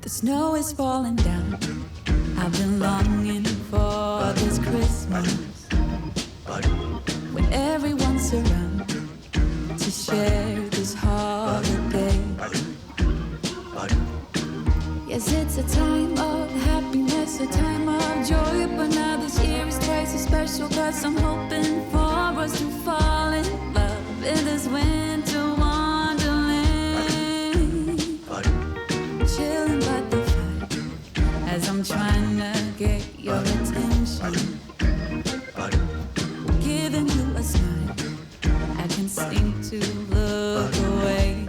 The snow is falling down. I've been longing for this Christmas, when everyone's around to share this holiday. Yes, it's a time of happiness, a time of joy, but now this year is twice as special, 'cause I'm hoping for us to fall in love in this winter wonderland. Chilling by the fire as I'm trying to get your attention, giving you a smile. I can seem to look away.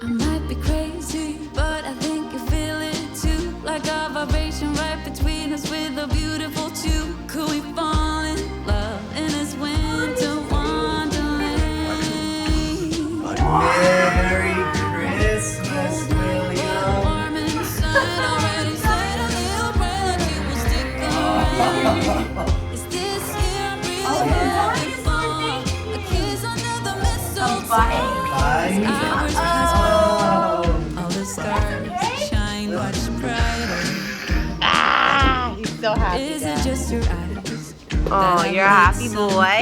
I might be crazy, but I think you feel it too, like a vibration right between us with a beautiful two. Could we fall in love in this winter wonderland? Merry Christmas, William. Warm inside already, said a little prayer that you will stick around. Is this year really hoping for a kiss under the mistletoe? Hours pass by, all the stars shine much brighter. He's so happy. Is it just your eyes? Oh, you're a happy boy.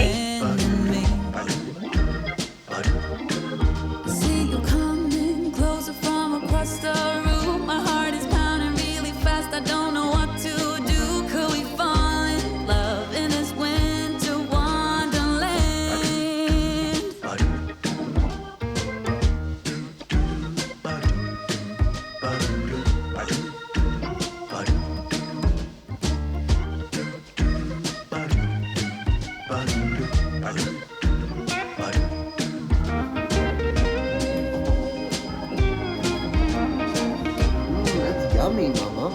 See you coming closer from across the room. My heart is pounding really fast. I don't know what to do. Could we fall in love in this winter wonderland? That's yummy, Mama.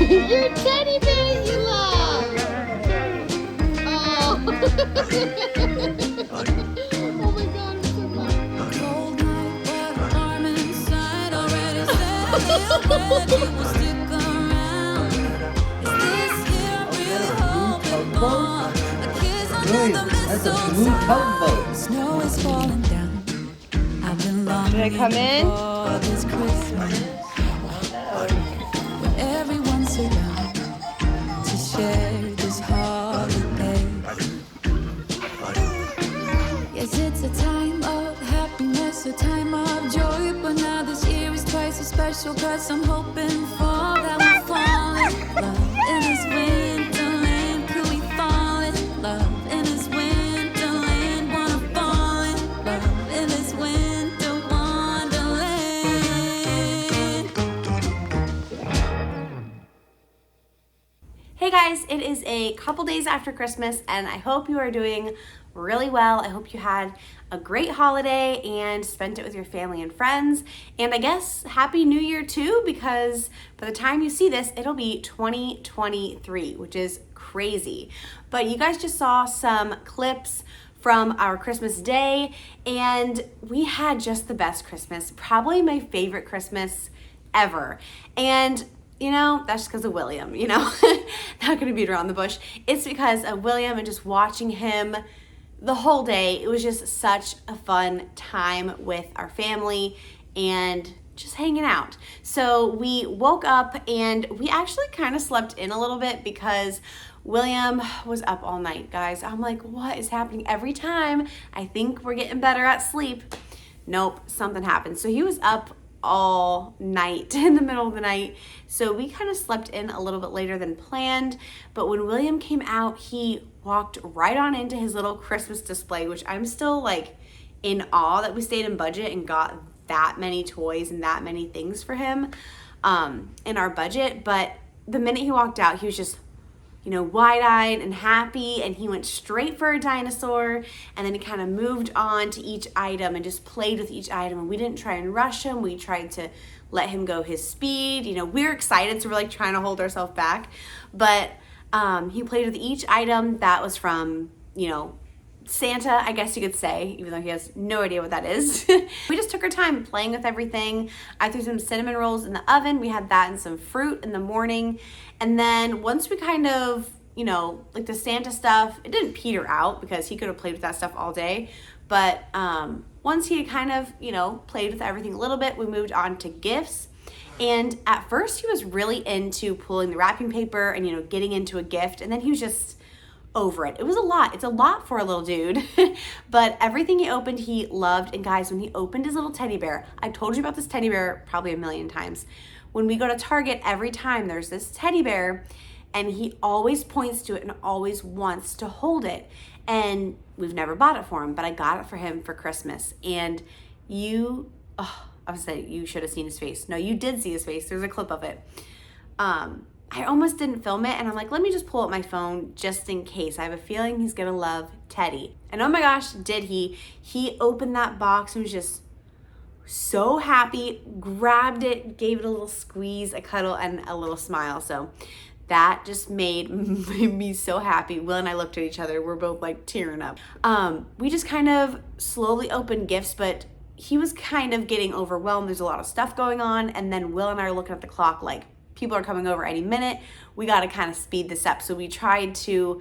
Your teddy bear you love. Oh. Oh my God, I'm so glad. Cold night, but warm inside already. Said a little prayer that you will stick around. Is this year really hoping for a kiss under the That's a blue mistletoe? tugboat. Snow is falling down. I've been Should I longing come in? for this Christmas, when everyone's around to share this holiday. Yes, it's a time of happiness, a time of joy, but now this year is twice as special, 'cause I'm hoping for that we fall in love in this winterland. Could we fall in love in this winterland? Wanna fall in love in this winter wonderland. Hey guys, it is a couple days after Christmas and I hope you are doing really well. I hope you had a great holiday and spent it with your family and friends. And I guess Happy New Year too, because by the time you see this, it'll be 2023, which is crazy. But you guys just saw some clips from our Christmas day and we had just the best Christmas, probably my favorite Christmas ever. And you know, that's just because of William, you know, not gonna beat around the bush. It's because of William and just watching him the whole day. It was just such a fun time with our family and just hanging out. So we woke up and we actually kind of slept in a little bit because William was up all night, guys. I'm like, what is happening? Every time I think we're getting better at sleep, nope, something happened. So he was up all night in the middle of the night. So we kind of slept in a little bit later than planned. But when William came out, he walked right on into his little Christmas display, which I'm still like in awe that we stayed in budget and got that many toys and that many things for him in our budget. But the minute he walked out, he was just, you know, wide-eyed and happy, and he went straight for a dinosaur, and then he kind of moved on to each item and just played with each item. And we didn't try and rush him. We tried to let him go his speed. You know, we're excited, so we're like trying to hold ourselves back. But He played with each item that was from, Santa, I guess you could say, even though he has no idea what that is. We just took our time playing with everything. I threw some cinnamon rolls in the oven. We had that and some fruit in the morning. And then once we kind of, like the Santa stuff, it didn't peter out because he could have played with that stuff all day. But once he kind of, played with everything a little bit, we moved on to gifts. And at first he was really into pulling the wrapping paper and, getting into a gift. And then he was just over it. It was a lot. It's a lot for a little dude. But everything he opened, he loved. And guys, when he opened his little teddy bear, I've told you about this teddy bear probably a million times. When we go to Target, every time there's this teddy bear and he always points to it and always wants to hold it. And we've never bought it for him, but I got it for him for Christmas. And I was saying, you should have seen his face. No, you did see his face. There's a clip of it. I almost didn't film it, and I'm like, let me just pull up my phone just in case. I have a feeling he's gonna love Teddy. And oh my gosh, did he. He opened that box and was just so happy, grabbed it, gave it a little squeeze, a cuddle, and a little smile. So that just made me so happy. Will and I looked at each other. We're both like tearing up. We just kind of slowly opened gifts, but he was kind of getting overwhelmed. There's a lot of stuff going on. And then Will and I are looking at the clock like, people are coming over any minute. We got to kind of speed this up. So we tried to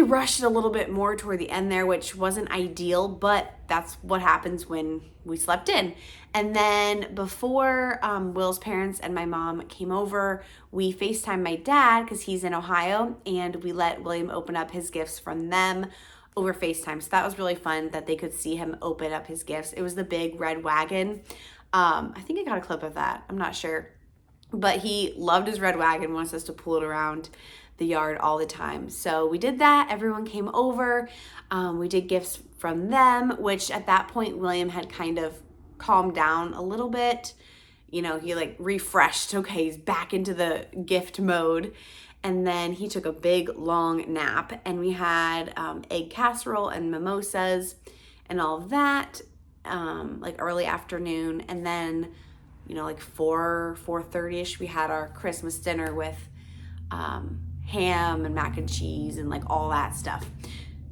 rush it a little bit more toward the end there, which wasn't ideal, but that's what happens when we slept in. And then before Will's parents and my mom came over, we FaceTimed my dad because he's in Ohio, and we let William open up his gifts from them over FaceTime. So that was really fun that they could see him open up his gifts. It was the big red wagon. I think I got a clip of that. I'm not sure. But he loved his red wagon, wants us to pull it around the yard all the time. So we did that. Everyone came over. We did gifts from them, which at that point, William had kind of calmed down a little bit. He like refreshed. Okay, he's back into the gift mode. And then he took a big, long nap. And we had egg casserole and mimosas and all of that, like early afternoon. And then like 4:30ish, we had our Christmas dinner with ham and mac and cheese and like all that stuff.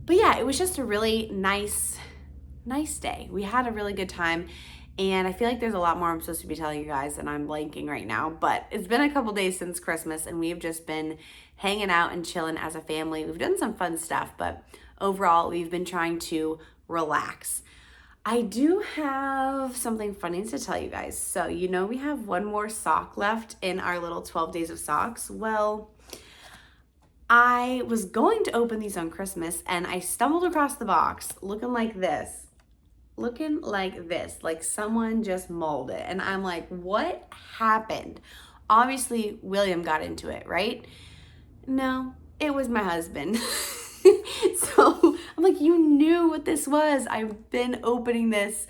But yeah, it was just a really nice day. We had a really good time. And I feel like there's a lot more I'm supposed to be telling you guys, and I'm blanking right now. But it's been a couple days since Christmas, and we've just been hanging out and chilling as a family. We've done some fun stuff, but overall, we've been trying to relax. I do have something funny to tell you guys. So, we have one more sock left in our little 12 days of socks. Well, I was going to open these on Christmas, and I stumbled across the box looking like this, like someone just mauled it. And I'm like, what happened? Obviously, William got into it, right? No, it was my husband. So I'm like, you knew what this was. I've been opening this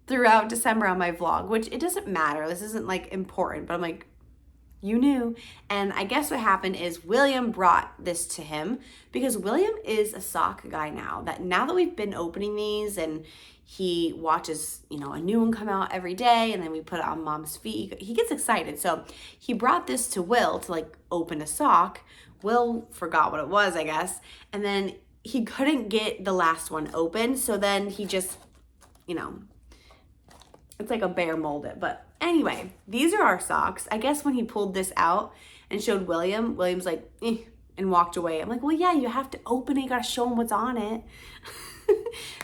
throughout December on my vlog, which it doesn't matter. This isn't like important, but I'm like, you knew. And I guess what happened is William brought this to him because William is a sock guy now that we've been opening these, and he watches, a new one come out every day, and then we put it on mom's feet. He gets excited. So he brought this to Will to like open a sock. Will forgot what it was, I guess. And then he couldn't get the last one open. So then he just, it's like a bear molded. But anyway, these are our socks. I guess when he pulled this out and showed William's like, and walked away. I'm like, well, yeah, you have to open it. You got to show him what's on it.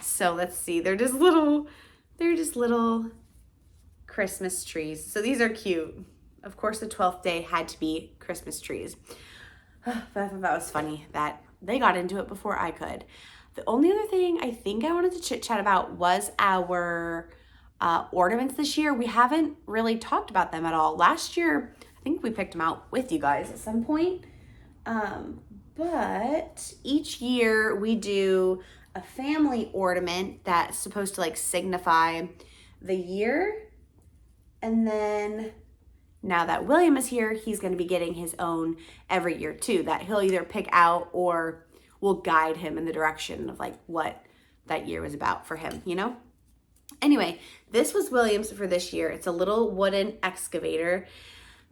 So let's see. They're just little Christmas trees. So these are cute. Of course, the 12th day had to be Christmas trees. But I thought that was funny that they got into it before I could. The only other thing I think I wanted to chit chat about was our ornaments this year. We haven't really talked about them at all. Last year, I think we picked them out with you guys at some point. But each year we do a family ornament that's supposed to like signify the year. And then now that William is here, he's going to be getting his own every year too, that he'll either pick out or will guide him in the direction of like what that year was about for him, Anyway, this was William's for this year. It's a little wooden excavator.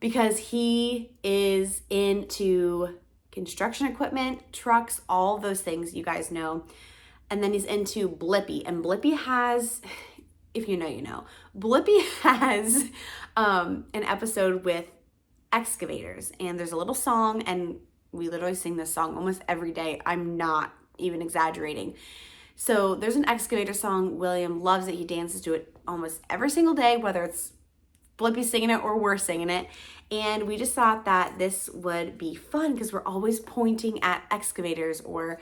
because he is into construction equipment, trucks, all those things you guys know. And then he's into Blippi. And Blippi has, if you know, you know, Blippi has an episode with excavators. And there's a little song, and we literally sing this song almost every day. I'm not even exaggerating. So there's an excavator song. William loves it. He dances to it almost every single day, whether it's Blippi singing it or we're singing it. And we just thought that this would be fun because we're always pointing at excavators or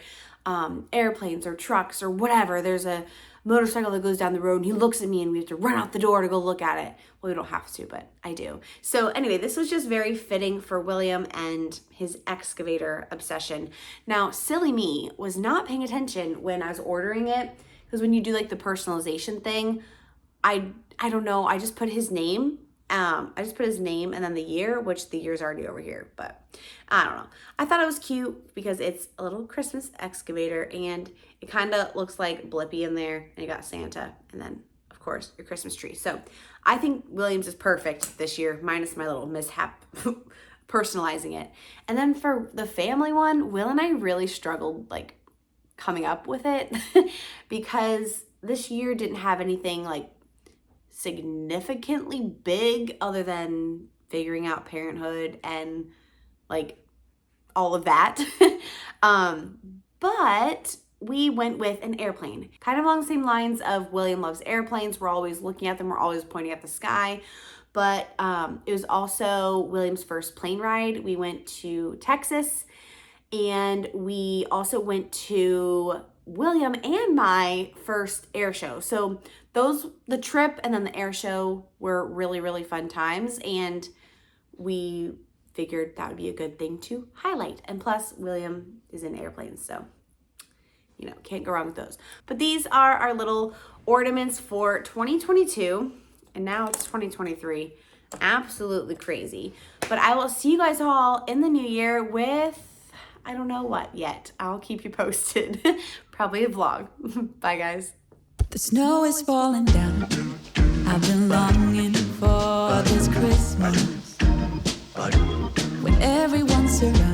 airplanes or trucks or whatever. There's a motorcycle that goes down the road and he looks at me and we have to run out the door to go look at it. Well, we don't have to, but I do. So anyway, this was just very fitting for William and his excavator obsession. Now, silly me was not paying attention when I was ordering it, because when you do like the personalization thing, I don't know, I just put his name. I just put his name and then the year, which the year's already over here, but I don't know. I thought it was cute because it's a little Christmas excavator and it kind of looks like Blippi in there, and you got Santa and then of course your Christmas tree. So I think Williams is perfect this year, minus my little mishap personalizing it. And then for the family one, Will and I really struggled like coming up with it because this year didn't have anything like significantly big other than figuring out parenthood and like all of that. But we went with an airplane, kind of along the same lines of William loves airplanes. We're always looking at them. We're always pointing at the sky. But it was also William's first plane ride. We went to Texas, and we also went to William and my first air show. So the trip and then the air show were really, really fun times, and we figured that would be a good thing to highlight. And plus, William is in airplanes, so, you know, can't go wrong with those. But these are our little ornaments for 2022, and now it's 2023. Absolutely crazy. But I will see you guys all in the new year with, I don't know what yet. I'll keep you posted. Probably a vlog. Bye, guys. The snow is falling down. I've been longing for this Christmas when everyone's around.